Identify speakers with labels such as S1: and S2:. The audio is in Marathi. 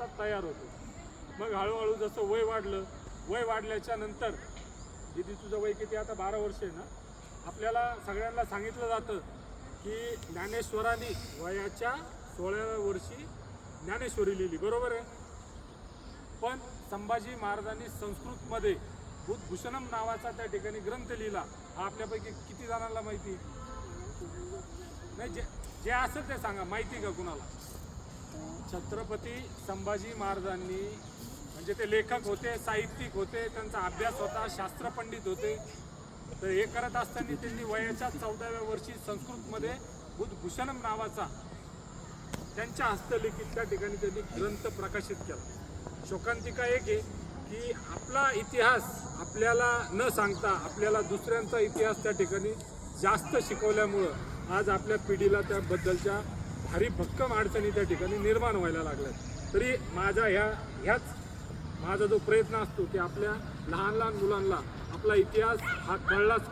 S1: हातात तयार होतो. मग हळूहळू जसं वय वाढल्याच्या नंतर, दिदी तुझं वय किती आता 12 वर्ष आहे ना, आपल्याला सगळ्यांना सांगितलं जातं की ज्ञानेश्वरांनी वयाच्या 16व्या वर्षी ज्ञानेश्वरी लिहिली, बरोबर आहे. पण संभाजी महाराजांनी संस्कृतमध्ये बुद्धभूषणम नावाचा त्या ठिकाणी ग्रंथ लिहिला. हा आपल्यापैकी किती जणांना माहिती नाही? जे असेल ते सांगा, माहिती का कुणाला? छत्रपती संभाजी महाराजांनी, म्हणजे ते लेखक होते, साहित्यिक होते, त्यांचा अभ्यास होता, शास्त्रपंडित होते. तर हे करत असताना त्यांनी वयाच्या 14व्या वर्षी संस्कृतमध्ये बुद्धभूषणम नावाचा त्यांच्या हस्तलिखित त्या ठिकाणी त्यांनी ग्रंथ प्रकाशित केला. शोकांतिका एक आहे की आपला इतिहास आपल्याला न सांगता आपल्याला दुसऱ्यांचा इतिहास त्या ठिकाणी जास्त शिकवल्यामुळं आज आपल्या पिढीला त्याबद्दलच्या भारी भक्कम अडचणी त्या ठिकाणी निर्माण व्हायला लागल्यात. तरी माझा जो प्रयत्न असतो की आपल्या लहान लहान मुलांना आपला इतिहास हा कळलाच